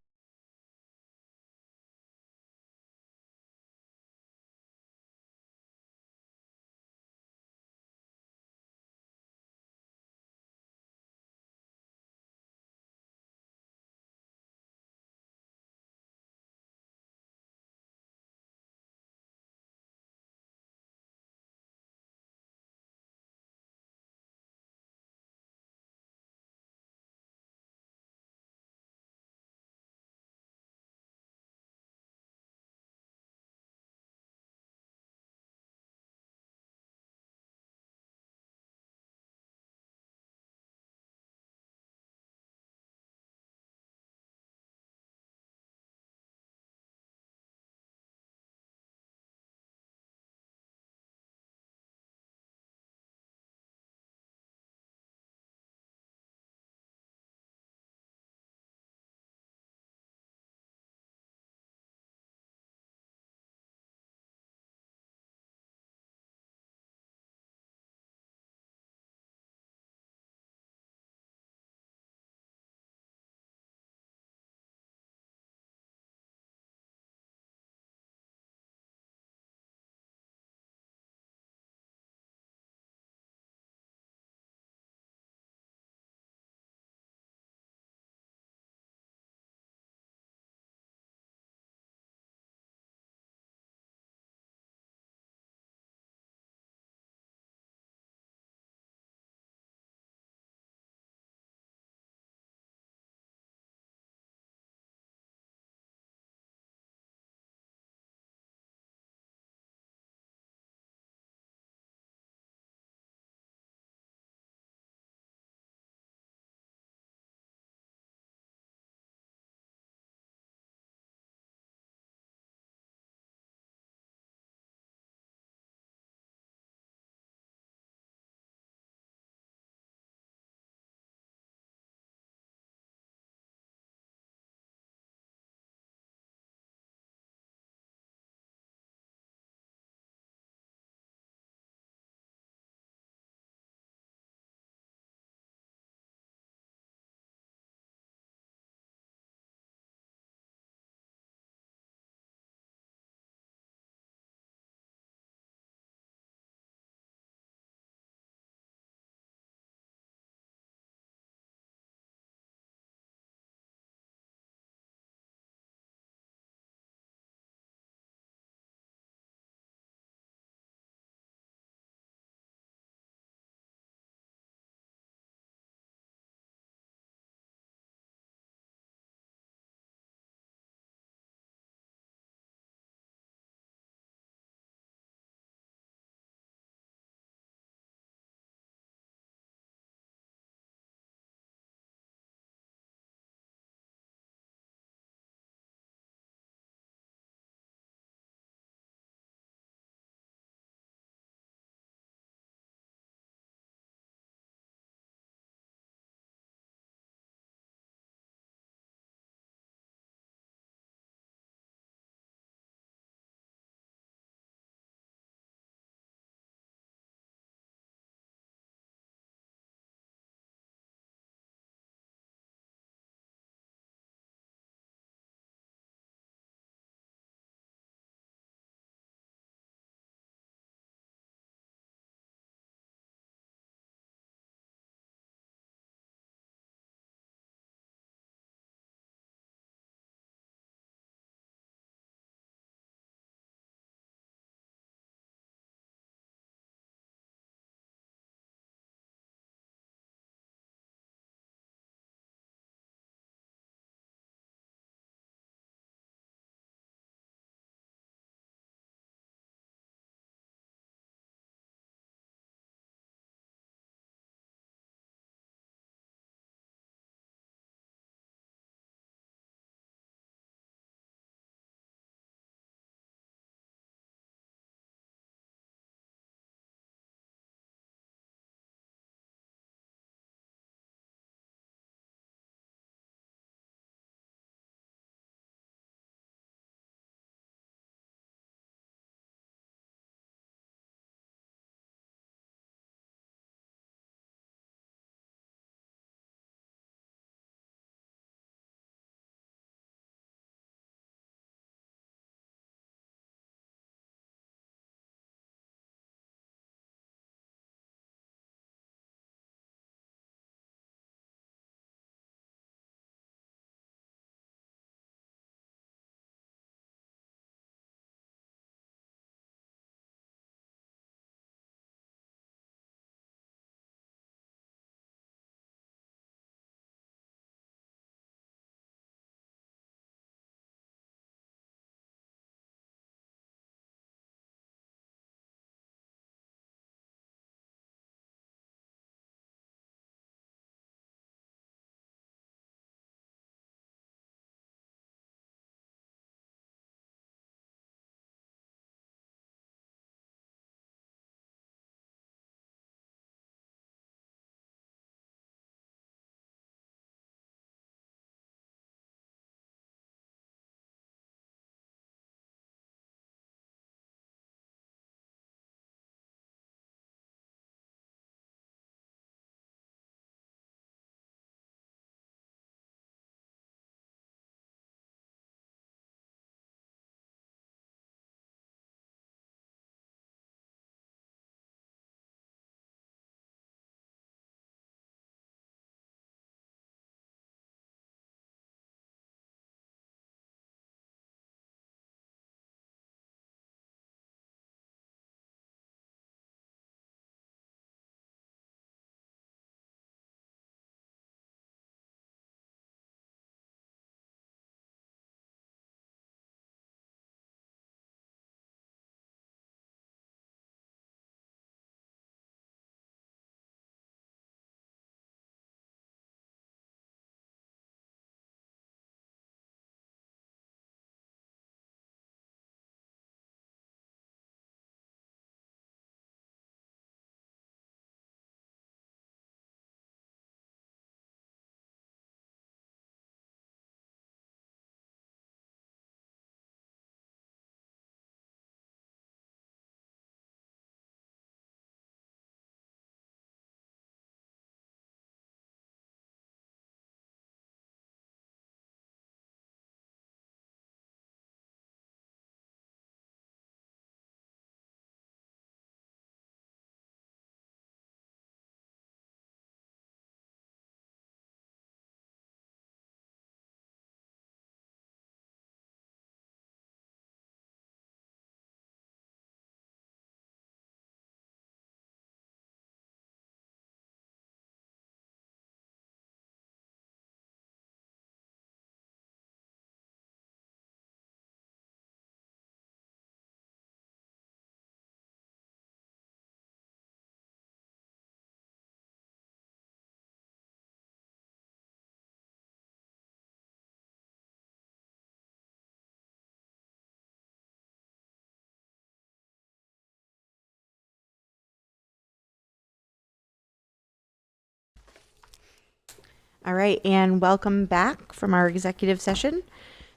All right, and welcome back from our executive session.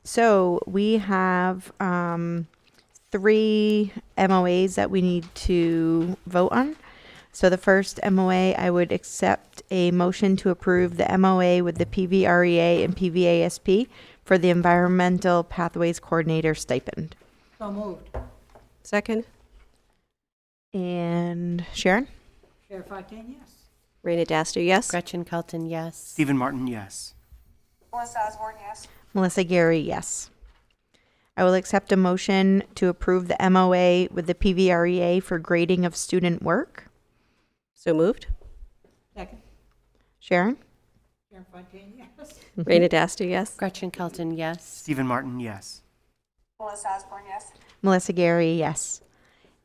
So we have 3 MOAs that we need to vote on. So the first MOA, I would accept a motion to approve the MOA with the PVREA and PVASP for the Environmental Pathways Coordinator stipend. So moved. Second, And Sharon? Chair Fontaine, yes. Raina Dasty, yes. Gretchen Kelton, yes. Stephen Martin, yes. Melissa Osborne, yes. Melissa Gary, yes. I will accept a motion to approve the MOA with the PVREA for grading of student work. So moved. Second. Sharon? Chair Fontaine, yes. Raina Dasty, yes. Gretchen Kelton, yes. Stephen Martin, yes. Melissa Osborne, yes. Melissa Gary, yes.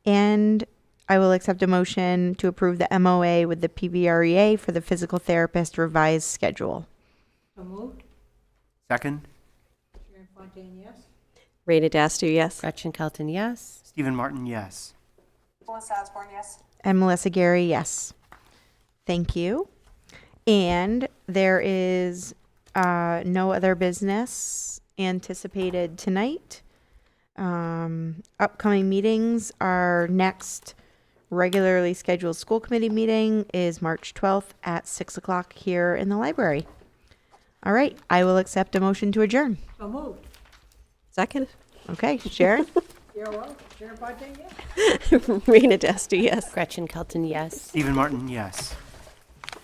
And I will accept a motion to approve the MOA with the PVREA for the physical therapist revised schedule. So moved. Second, Chair Fontaine, yes. Raina Dasty, yes. Gretchen Kelton, yes. Stephen Martin, yes. Melissa Osborne, yes. And Melissa Gary, yes. Thank you. And there is no other business anticipated tonight. Upcoming meetings, our next regularly scheduled school committee meeting is March 12th at 6 o'clock here in the library. All right, I will accept a motion to adjourn. So moved. Second, Okay, Sharon? Chair Wells, Chair Fontaine, yes. Raina Dasty, yes. Gretchen Kelton, yes. Stephen Martin, yes.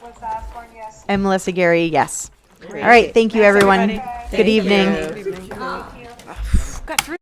Melissa Osborne, yes. And Melissa Gary, yes. All right, thank you, everyone. Good evening. Got through.